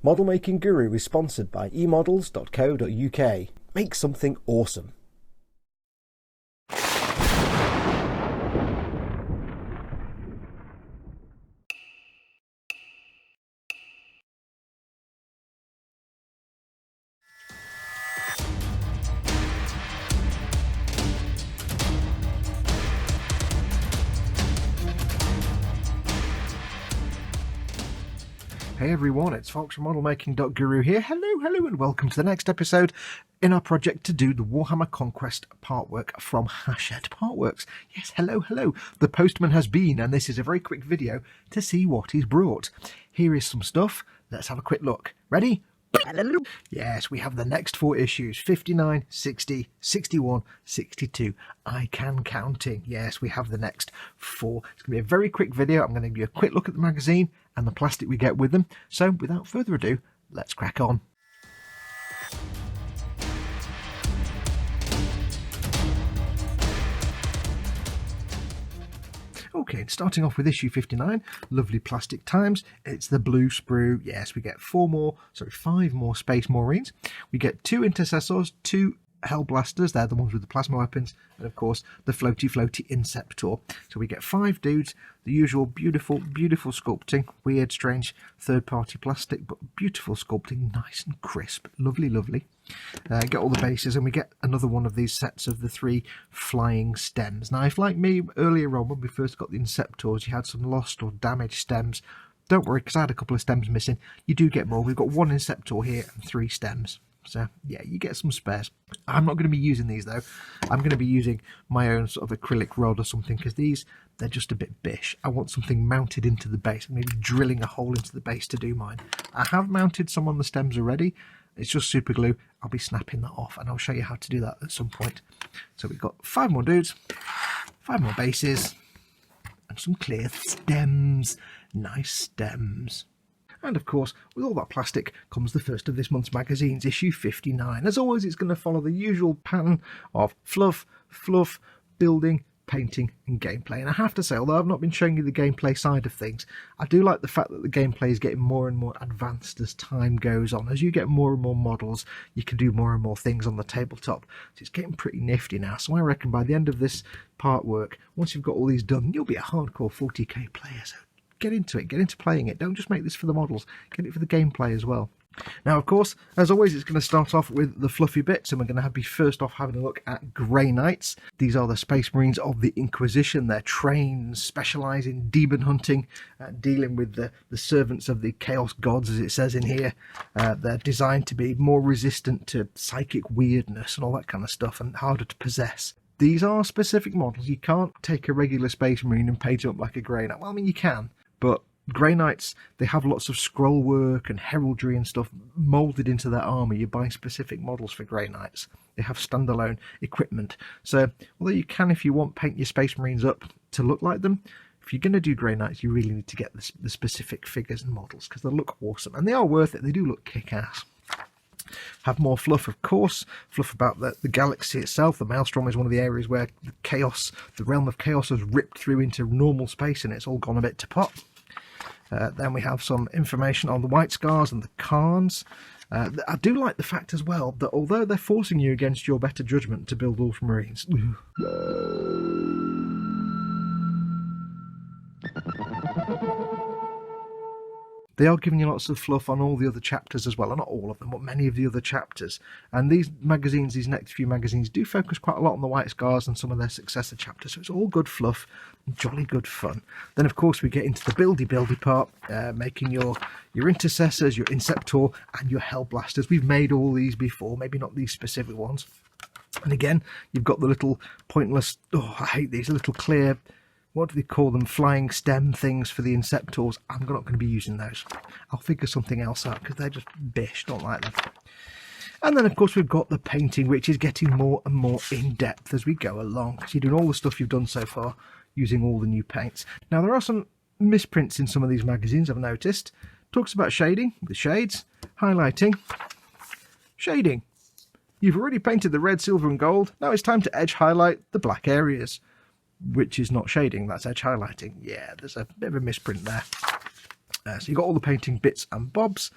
Model Making Guru is sponsored by emodels.co.uk. Make something awesome. Hey everyone, it's Foxx from modelmaking.guru here. Hello, and welcome to the next episode in our project to do the Warhammer Conquest partwork from Hachette Partworks. Yes, hello. The postman has been, and this is a very quick video to see what he's brought. Here is some stuff. Let's have a quick look. Ready? Yes, we have the next 4 issues, 59, 60, 61, 62. I can counting. Yes, we have the next 4. It's going to be a very quick video. I'm going to give you a quick look at the magazine and the plastic we get with them. So without further ado, let's crack on. Okay, starting off with issue 59, lovely plastic times. It's the blue sprue. Yes, we get 5 more Space Marines. We get 2 Intercessors, 2 Hell Blasters. They're the ones with the plasma weapons, and of course the floaty Inceptor. So we get 5 dudes. The usual beautiful sculpting, weird, strange third-party plastic, but beautiful sculpting, nice and crisp, lovely. Get all the bases, and we get another one of these sets of the 3 flying stems. Now, if like me earlier on when we first got the Inceptors, you had some lost or damaged stems, don't worry, because I had a couple of stems missing. You do get more. We've got 1 Inceptor here and 3 stems. So yeah, you get some spares. I'm not going to be using these though. I'm going to be using my own sort of acrylic rod or something, because they're just a bit bish. I want something mounted into the base. I'm maybe drilling a hole into the base to do mine. I have mounted some on the stems already. It's just super glue. I'll be snapping that off, and I'll show you how to do that at some point. So we've got 5 more dudes, 5 more bases, and some clear stems. Nice stems. And of course, with all that plastic comes the first of this month's magazines, issue 59. As always, it's going to follow the usual pattern of fluff, building, painting and gameplay. And I have to say, although I've not been showing you the gameplay side of things, I do like the fact that the gameplay is getting more and more advanced as time goes on. As you get more and more models, you can do more and more things on the tabletop. So it's getting pretty nifty now. So I reckon by the end of this part work, once you've got all these done, you'll be a hardcore 40k player. So get into it, get into playing it. Don't just make this for the models, get it for the gameplay as well. Now, of course, as always, it's going to start off with the fluffy bits, and we're going to be first off having a look at Grey Knights. These are the Space Marines of the Inquisition. They're trained, specialise in demon hunting, dealing with the servants of the Chaos Gods, as it says in here. They're designed to be more resistant to psychic weirdness and all that kind of stuff, and harder to possess. These are specific models. You can't take a regular Space Marine and paint it up like a Grey Knight. Well, I mean, you can, but Grey Knights, they have lots of scroll work and heraldry and stuff moulded into their armour. You're buying specific models for Grey Knights. They have standalone equipment. So, although you can, if you want, paint your Space Marines up to look like them, if you're going to do Grey Knights, you really need to get the specific figures and models, because they look awesome. And they are worth it. They do look kick-ass. Have more fluff, of course. Fluff about the galaxy itself. The Maelstrom is one of the areas where the realm of chaos has ripped through into normal space, and it's all gone a bit to pot. Then we have some information on the White Scars and the Khans. I do like the fact as well that although they're forcing you against your better judgment to build Ultramarines, they are giving you lots of fluff on all the other chapters as well. Well, not all of them, but many of the other chapters. And these next few magazines, do focus quite a lot on the White Scars and some of their successor chapters. So it's all good fluff, jolly good fun. Then, of course, we get into the buildy part, making your Intercessors, your Inceptor, and your Hell Blasters. We've made all these before, maybe not these specific ones. And again, you've got the little pointless, I hate these, little clear, what do they call them, flying stem things for the Inceptors. I'm not going to be using those. I'll figure something else out, because they're just bish, don't like them. And then, of course, we've got the painting, which is getting more and more in-depth as we go along, because you're doing all the stuff you've done so far using all the new paints. Now, there are some misprints in some of these magazines, I've noticed. Talks about shading, with shades, highlighting, shading. You've already painted the red, silver and gold. Now it's time to edge highlight the black areas. Which is not shading, that's edge highlighting. Yeah, there's a bit of a misprint there. So you've got all the painting bits and bobs.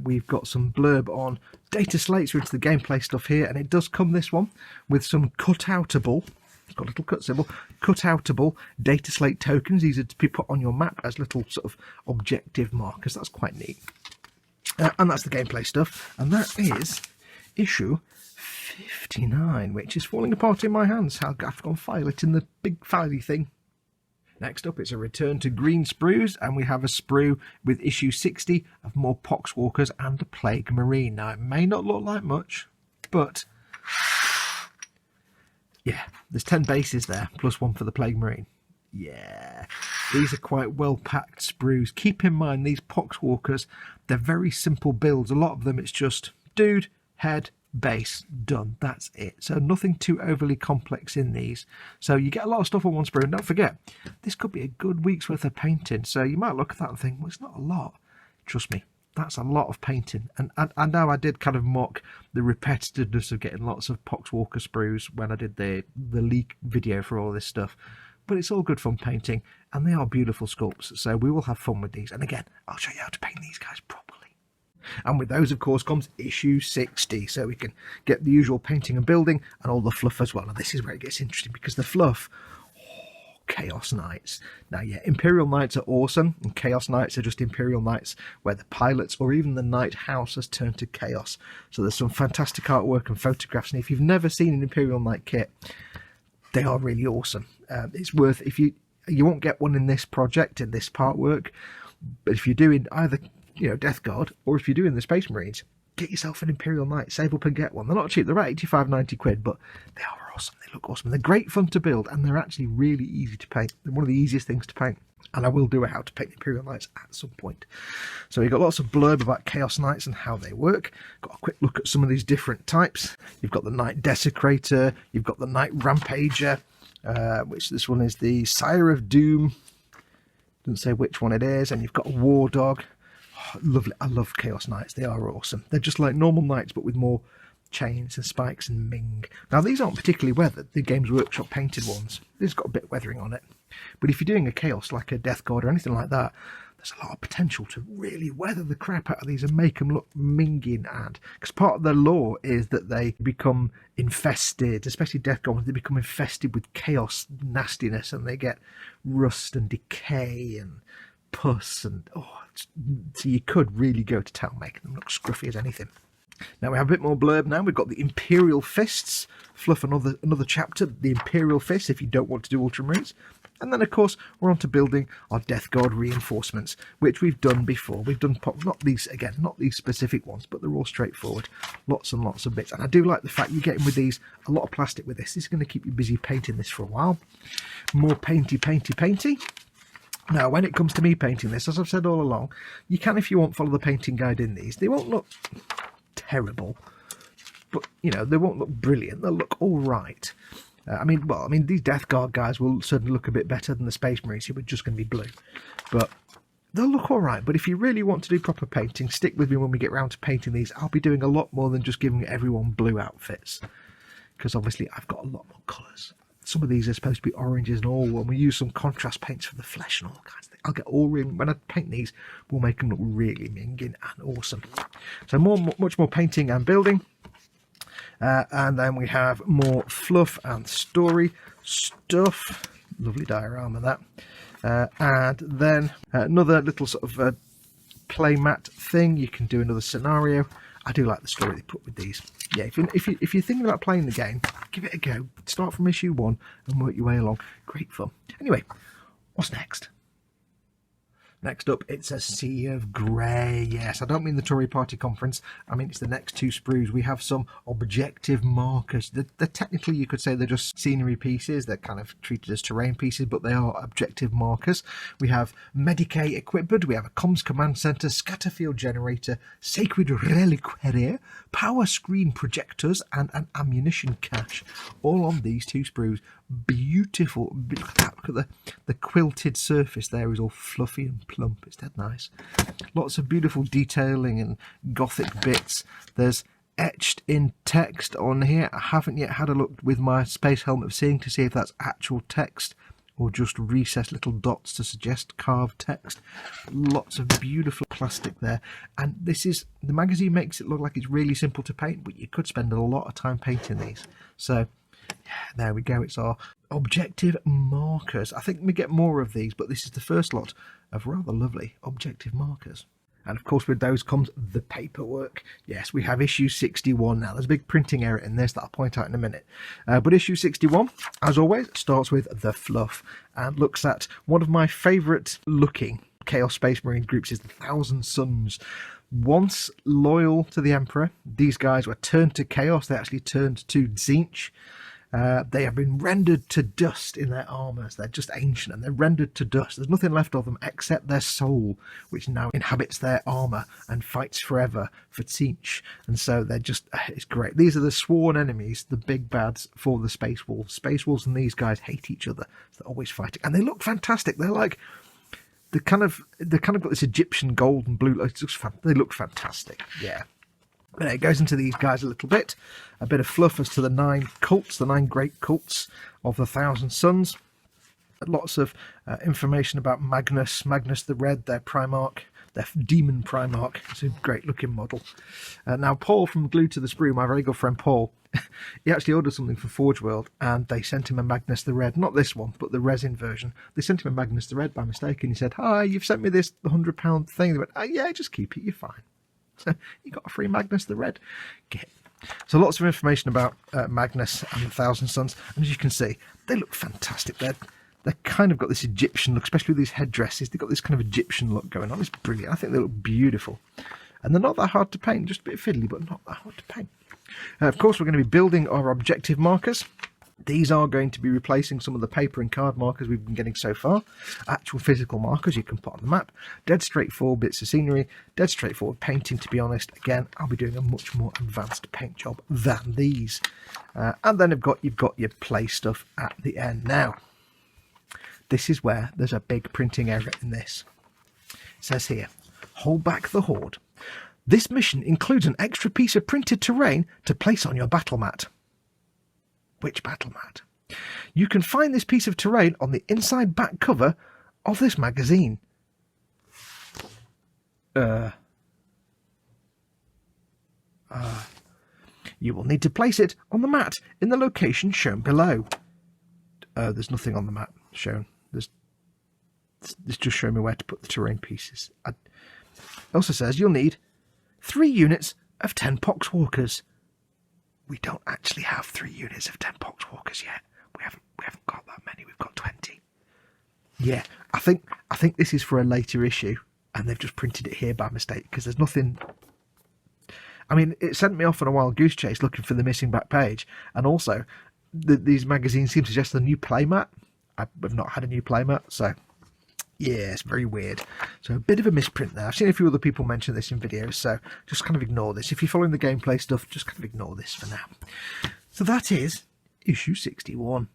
We've got some blurb on data slates. We're into the gameplay stuff here, and it does come, this one, with some cutoutable, it's got a little cut symbol, cutoutable data slate tokens. These are to be put on your map as little sort of objective markers. That's quite neat. And that's the gameplay stuff. And that is issue 59, which is falling apart in my hands. I've got to file it in the big filey thing. Next up, it's a return to green sprues, and we have a sprue with issue 60 of more poxwalkers and a plague marine. Now, it may not look like much, but yeah, there's 10 bases there, plus one for the plague marine. Yeah, these are quite well packed sprues. Keep in mind, these poxwalkers, they're very simple builds. A lot of them, it's just dude, head, base, done. That's it. So nothing too overly complex in these. So you get a lot of stuff on one sprue. And don't forget, this could be a good week's worth of painting. So you might look at that and think, well, it's not a lot. Trust me, that's a lot of painting. And I know I did kind of mock the repetitiveness of getting lots of poxwalker sprues when I did the leak video for all this stuff. But it's all good fun painting, and they are beautiful sculpts. So we will have fun with these. And again, I'll show you how to paint these guys properly. And with those, of course, comes issue 60. So we can get the usual painting and building and all the fluff as well. And this is where it gets interesting, because the fluff, Chaos Knights. Now, yeah, Imperial Knights are awesome, and Chaos Knights are just Imperial Knights where the pilots or even the Knight House has turned to Chaos. So there's some fantastic artwork and photographs. And if you've never seen an Imperial Knight kit, they are really awesome. It's worth, if you won't get one in this project, in this part work, but if you're doing either, you know, Death Guard, or if you're doing the Space Marines, get yourself an Imperial Knight, save up and get one. They're not cheap, they're about 85, 90 quid, but they are awesome, they look awesome, they're great fun to build, and they're actually really easy to paint. They're one of the easiest things to paint, and I will do a how to paint Imperial Knights at some point. So we've got lots of blurb about Chaos Knights and how they work. Got a quick look at some of these different types. You've got the Knight Desecrator, you've got the Knight Rampager, which this one is the Sire of Doom, doesn't say which one it is, and you've got a War Dog. Lovely. I love Chaos Knights. They are awesome. They're just like normal knights, but with more chains and spikes and ming. Now, these aren't particularly weathered, the Games Workshop painted ones. This has got a bit of weathering on it. But if you're doing a Chaos, like a Death Guard or anything like that, there's a lot of potential to really weather the crap out of these and make them look minging. And because part of their lore is that they become infested, especially Death Guard, they become infested with chaos nastiness, and they get rust and decay and pus, and so you could really go to town making them look scruffy as anything. Now we have a bit more blurb now. We've got the Imperial Fists, fluff another chapter, the Imperial Fists, if you don't want to do Ultramarines. And then, of course, we're on to building our Death Guard reinforcements, which we've done before. We've done, not these specific ones, but they're all straightforward. Lots and lots of bits. And I do like the fact you're getting with these a lot of plastic with this. This is going to keep you busy painting this for a while. More painty. Now, when it comes to me painting this, as I've said all along, you can, if you want, follow the painting guide in these. They won't look terrible, but, you know, they won't look brilliant. They'll look all right. I mean, these Death Guard guys will certainly look a bit better than the Space Marines, who are just going to be blue. But they'll look all right. But if you really want to do proper painting, stick with me when we get round to painting these. I'll be doing a lot more than just giving everyone blue outfits, because obviously I've got a lot more colours. Some of these are supposed to be oranges and all, and we use some contrast paints for the flesh and all kinds of things. I'll get all really, when I paint these, we'll make them look really minging and awesome. So much more painting and building. And then we have more fluff and story stuff. Lovely diorama, that. And then another little sort of playmat thing. You can do another scenario. I do like the story they put with these. Yeah, if you're thinking about playing the game, give it a go. Start from issue 1 and work your way along. Great fun. Anyway, what's next? Next up, it's a Sea of Grey. Yes, I don't mean the Tory Party conference. I mean, it's the next two sprues. We have some objective markers. They're technically, you could say they're just scenery pieces. They're kind of treated as terrain pieces, but they are objective markers. We have Medicae equipment. We have a comms command center, scatterfield generator, sacred reliquary, power screen projectors, and an ammunition cache. All on these two sprues. Beautiful. Look at that. Look at the quilted surface there is all fluffy and plump. It's dead nice. Lots of beautiful detailing and gothic bits. There's etched in text on here. I haven't yet had a look with my space helmet of seeing to see if that's actual text or just recessed little dots to suggest carved text. Lots of beautiful plastic there, and this is, the magazine makes it look like it's really simple to paint, but you could spend a lot of time painting these. So yeah, there we go. It's our objective markers. I think we get more of these, but this is the first lot of rather lovely objective markers. And of course with those comes the paperwork. Yes, we have issue 61 now. There's a big printing error in this that I'll point out in a minute. But issue 61, as always, starts with the fluff and looks at one of my favourite looking Chaos Space Marine groups is the Thousand Suns. Once loyal to the Emperor, these guys were turned to Chaos. They actually turned to Tzeentch. They have been rendered to dust in their armours. They're just ancient and they're rendered to dust. There's nothing left of them except their soul, which now inhabits their armour and fights forever for Tzeentch. And so they're just, it's great. These are the sworn enemies, the big bads for the Space Wolves. Space Wolves and these guys hate each other. So they're always fighting. And they look fantastic. They're like, they kind of got this Egyptian gold and blue. They look fantastic. Yeah. But it goes into these guys a little bit. A bit of fluff as to the 9 cults, the 9 great cults of the Thousand Suns. Lots of information about Magnus the Red, their Primarch, their demon Primarch. It's a great looking model. Now Paul from Glue to the Sprue, my very good friend Paul, he actually ordered something for Forge World and they sent him a Magnus the Red. Not this one, but the resin version. They sent him a Magnus the Red by mistake and he said, "Hi, you've sent me this £100 thing." They went, "Oh yeah, just keep it, you're fine." So you got a free Magnus the Red kit. So lots of information about Magnus and the Thousand Suns, and as you can see, they look fantastic. They're kind of got this Egyptian look, especially with these headdresses. They've got this kind of Egyptian look going on. It's brilliant. I think they look beautiful, and they're not that hard to paint. Just a bit fiddly, but not that hard to paint. Of course, we're going to be building our objective markers. These are going to be replacing some of the paper and card markers we've been getting so far. Actual physical markers you can put on the map. Dead straightforward bits of scenery. Dead straightforward painting, to be honest. Again, I'll be doing a much more advanced paint job than these. And then you've got your play stuff at the end. Now, this is where there's a big printing error in this. It says here, "Hold back the Horde. This mission includes an extra piece of printed terrain to place on your battle mat." Which battle mat? You can find this piece of terrain on the inside back cover of this magazine. You will need to place it on the mat in the location shown below. There's nothing on the map shown. This just showing me where to put the terrain pieces. It also says you'll need 3 units of 10 poxwalkers. We don't actually have 3 units of 10 poxwalkers yet. We haven't got that many. We've got 20. Yeah, I think this is for a later issue, and they've just printed it here by mistake because there's nothing. I mean, it sent me off on a wild goose chase looking for the missing back page, and also these magazines seem to suggest a new playmat. I've not had a new playmat, so yeah, it's very weird. So a bit of a misprint there. I've seen a few other people mention this in videos, so just kind of ignore this. If you're following the gameplay stuff, just kind of ignore this for now. So that is issue 61.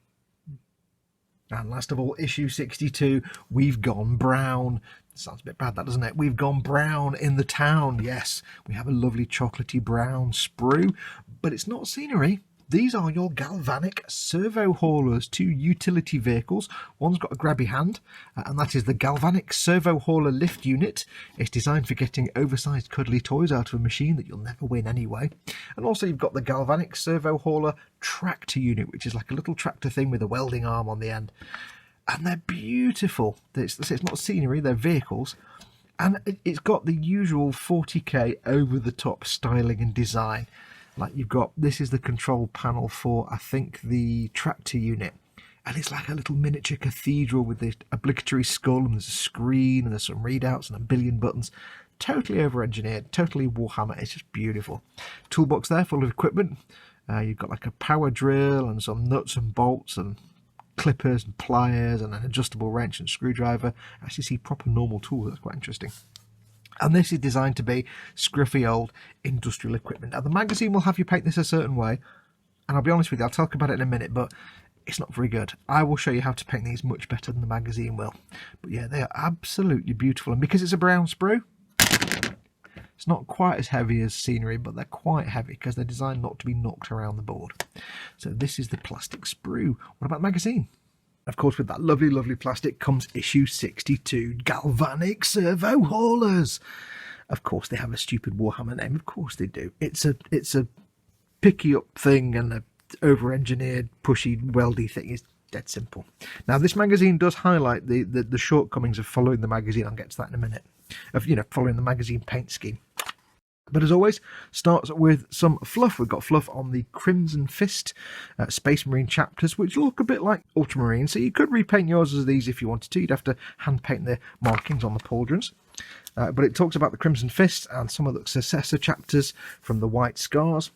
And last of all, issue 62, we've gone brown. Sounds a bit bad, that, doesn't it? We've gone brown in the town. Yes, we have a lovely chocolatey brown sprue, but it's not scenery. These are your galvanic servo haulers, 2 utility vehicles. One's got a grabby hand, and that is the galvanic servo hauler lift unit. It's designed for getting oversized cuddly toys out of a machine that you'll never win anyway. And also you've got the galvanic servo hauler tractor unit, which is like a little tractor thing with a welding arm on the end. And they're beautiful. It's not scenery, they're vehicles. And it's got the usual 40k over-the-top styling and design. Like you've got, this is the control panel for, I think, the tractor unit. And it's like a little miniature cathedral with the obligatory skull, and there's a screen, and there's some readouts, and a billion buttons. Totally over-engineered, totally Warhammer. It's just beautiful. Toolbox there full of equipment. You've got like a power drill, and some nuts and bolts, and clippers, and pliers, and an adjustable wrench and screwdriver. I actually see proper normal tools. That's quite interesting. And this is designed to be scruffy old industrial equipment. Now, the magazine will have you paint this a certain way, and I'll be honest with you, I'll talk about it in a minute, but it's not very good. I will show you how to paint these much better than the magazine will. But yeah, they are absolutely beautiful. And because it's a brown sprue, it's not quite as heavy as scenery, but they're quite heavy because they're designed not to be knocked around the board. So this is the plastic sprue. What about the magazine? Of course, with that lovely, lovely plastic comes issue 62, Galvanic Servo Haulers. Of course, they have a stupid Warhammer name. Of course they do. It's a picky up thing, and a over-engineered, pushy, weldy thing. It's dead simple. Now, this magazine does highlight the shortcomings of following the magazine. I'll get to that in a minute. Of, following the magazine paint scheme. But as always, starts with some fluff. We've got fluff on the Crimson Fist Space Marine chapters, which look a bit like Ultramarine. So you could repaint yours as these if you wanted to. You'd have to hand paint the markings on the pauldrons. But it talks about the Crimson Fist and some of the successor chapters from the White Scars.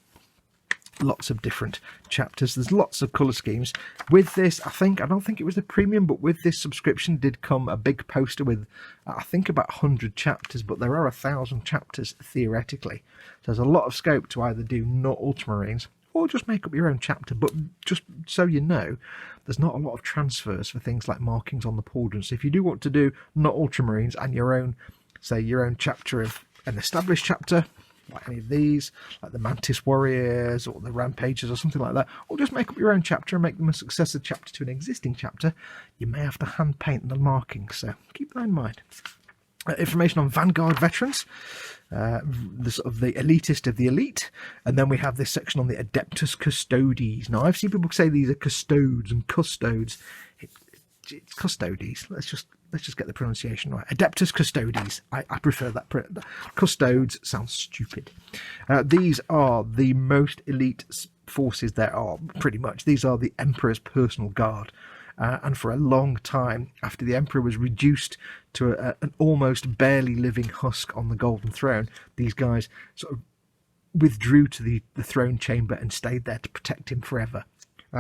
Lots of different chapters. There's lots of colour schemes. With this, I don't think it was the premium, but with this subscription did come a big poster with, I think, about 100 chapters, but there are 1,000 chapters theoretically. So there's a lot of scope to either do not Ultramarines or just make up your own chapter. But just so you know, there's not a lot of transfers for things like markings on the pauldrons. So if you do want to do not Ultramarines and your own, say, your own chapter of an established chapter, like any of these, like the Mantis Warriors or the Rampagers or something like that, or just make up your own chapter and make them a successor chapter to an existing chapter, you may have to hand paint the markings, so keep that in mind. Information on Vanguard Veterans, the sort of the elitist of the elite, and then we have this section on the Adeptus Custodes. Now, I've seen people say these are custodes and custodes. It's custodes. Let's just get the pronunciation right. Adeptus Custodes. I prefer that. Custodes sounds stupid. These are the most elite forces there are, pretty much. These are the Emperor's personal guard. And for a long time, after the Emperor was reduced to an almost barely living husk on the Golden Throne, these guys sort of withdrew to the throne chamber and stayed there to protect him forever.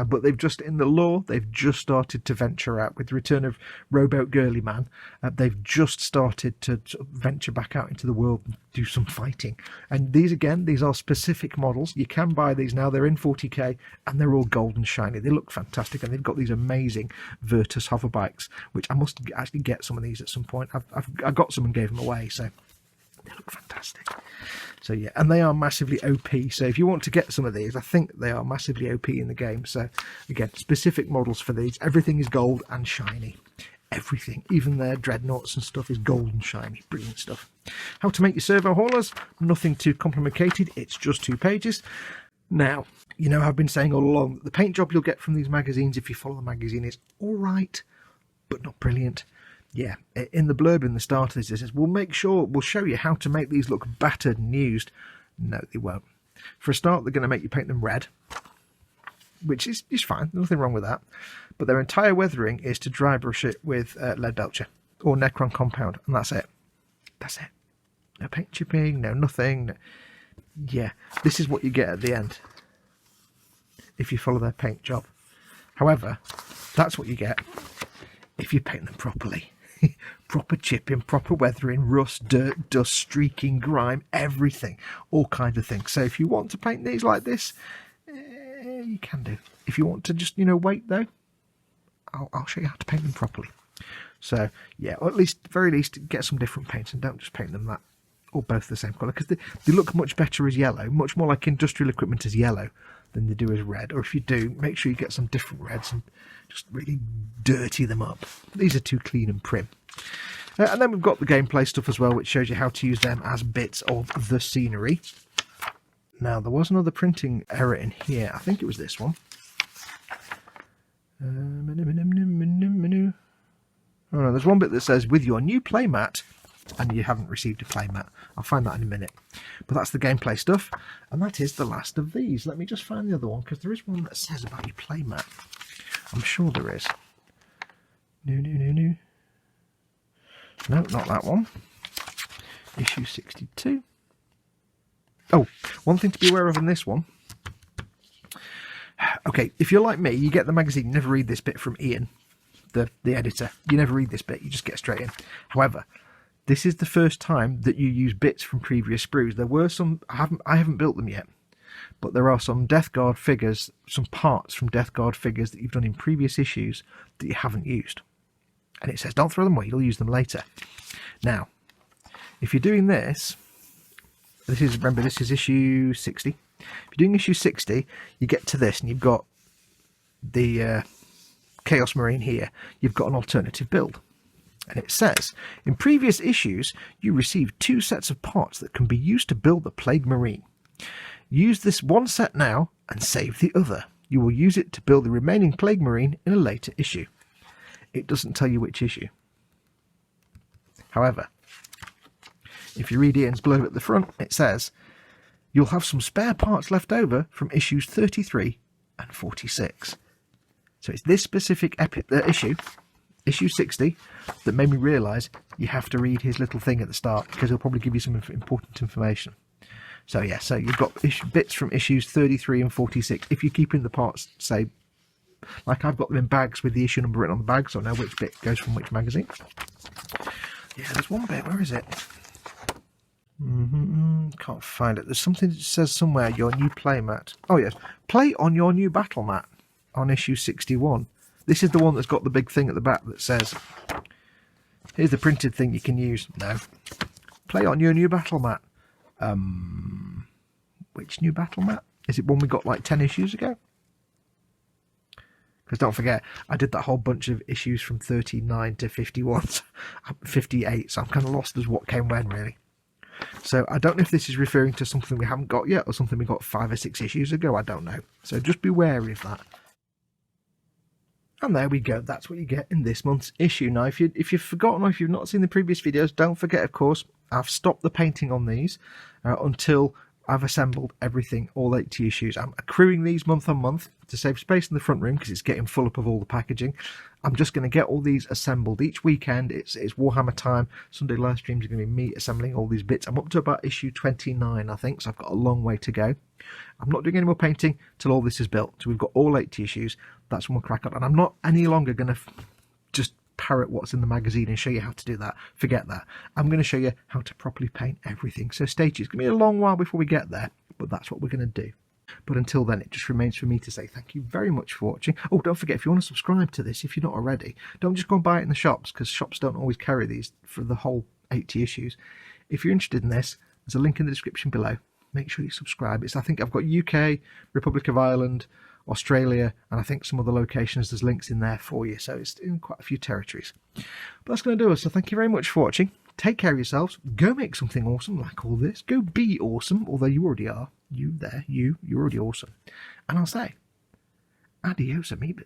But they've just, in the lore, they've just started to venture out. With the return of Rowboat Girly Man, they've just started to sort of venture back out into the world and do some fighting. And these are specific models. You can buy these now. They're in 40k, and they're all gold and shiny. They look fantastic, and they've got these amazing Virtus hover bikes, which I must actually get some of these at some point. I got some and gave them away, so they look fantastic. So yeah, and they are massively OP. So if you want to get some of these, I think they are massively OP in the game. So again, specific models for these. Everything is gold and shiny. Everything, even their dreadnoughts and stuff, is gold and shiny. Brilliant stuff. How to make your servo haulers? Nothing too complicated. It's just 2 pages. Now, I've been saying all along that the paint job you'll get from these magazines, if you follow the magazine, is all right, but not brilliant. Yeah, in the blurb in the start of this, it says, we'll show you how to make these look battered and used. No, they won't. For a start, they're going to make you paint them red, which is fine. Nothing wrong with that. But their entire weathering is to dry brush it with lead belcher or Necron compound, and that's it. That's it. No paint chipping, no nothing. No. Yeah, this is what you get at the end if you follow their paint job. However, that's what you get if you paint them properly. Proper chipping, proper weathering, rust, dirt, dust, streaking, grime, everything, all kinds of things. So if you want to paint these like this, you can do. If you want to just wait though, I'll show you how to paint them properly. So yeah, or at least, very least, get some different paints and don't just paint them that or both the same colour, because they look much better as yellow, much more like industrial equipment as yellow than they do as red. Or if you do, make sure you get some different reds and just really dirty them up. These are too clean and prim. And then we've got the gameplay stuff as well, which shows you how to use them as bits of the scenery. Now, there was another printing error in here. I think it was this one. Oh no, there's one bit that says, with your new playmat, and you haven't received a playmat. I'll find that in a minute. But that's the gameplay stuff, and that is the last of these. Let me just find the other one, because there is one that says about your playmat. I'm sure there is. No. No, not that one. Issue 62. Oh, one thing to be aware of in this one. Okay, if you're like me, you get the magazine, you never read this bit from Ian, the editor. You never read this bit, you just get straight in. However, this is the first time that you use bits from previous sprues. There were some, I haven't built them yet, but there are some Death Guard figures, some parts from Death Guard figures that you've done in previous issues that you haven't used. And it says, don't throw them away, you'll use them later. Now, if you're doing this, remember this is issue 60. If you're doing issue 60, you get to this and you've got the Chaos Marine here, you've got an alternative build. And it says, in previous issues, you received 2 sets of parts that can be used to build the Plague Marine. Use this one set now and save the other. You will use it to build the remaining Plague Marine in a later issue. It doesn't tell you which issue. However, if you read Ian's blurb at the front, it says, you'll have some spare parts left over from issues 33 and 46. So it's this specific issue, issue 60, that made me realise you have to read his little thing at the start, because he'll probably give you some important information. So yeah, so you've got bits from issues 33 and 46. If you're keeping the parts, say, like I've got them in bags with the issue number written on the bag, so I know which bit goes from which magazine. Yeah, there's one bit, where is it? Can't find it. There's something that says somewhere, your new playmat. Oh yes, play on your new battle mat on issue 61. This is the one that's got the big thing at the back that says, here's the printed thing you can use. No. Play on your new battle mat. Which new battle mat? Is it one we got like 10 issues ago? Because don't forget, I did that whole bunch of issues from 39 to 51, 58, so I'm kind of lost as what came when, really. So I don't know if this is referring to something we haven't got yet or something we got 5 or 6 issues ago. I don't know. So just be wary of that. And there we go. That's what you get in this month's issue. Now, if you've forgotten or if you've not seen the previous videos, don't forget, of course, I've stopped the painting on these until I've assembled everything, all 80 issues. I'm accruing these month on month to save space in the front room because it's getting full up of all the packaging. I'm just going to get all these assembled each weekend. It's Warhammer time. Sunday live streams are going to be me assembling all these bits. I'm up to about issue 29, I think, so I've got a long way to go. I'm not doing any more painting till all this is built. So we've got all 80 issues. That's when we'll crack on. And I'm not any longer going to just parrot what's in the magazine and show you how to do that. Forget that. I'm going to show you how to properly paint everything. So stay tuned. It's going to be a long while before we get there, but that's what we're going to do. But until then, it just remains for me to say thank you very much for watching. Oh, don't forget, if you want to subscribe to this, if you're not already, don't just go and buy it in the shops, because shops don't always carry these for the whole 80 issues. If you're interested in this, there's a link in the description below. Make sure you subscribe. I think I've got UK, Republic of Ireland, Australia, and I think some other locations. There's links in there for you, so it's in quite a few territories. But that's going to do it. So thank you very much for watching. Take care of yourselves. Go make something awesome like all this. Go be awesome, although you already are. You're already awesome. And I'll say, adios, amoebas.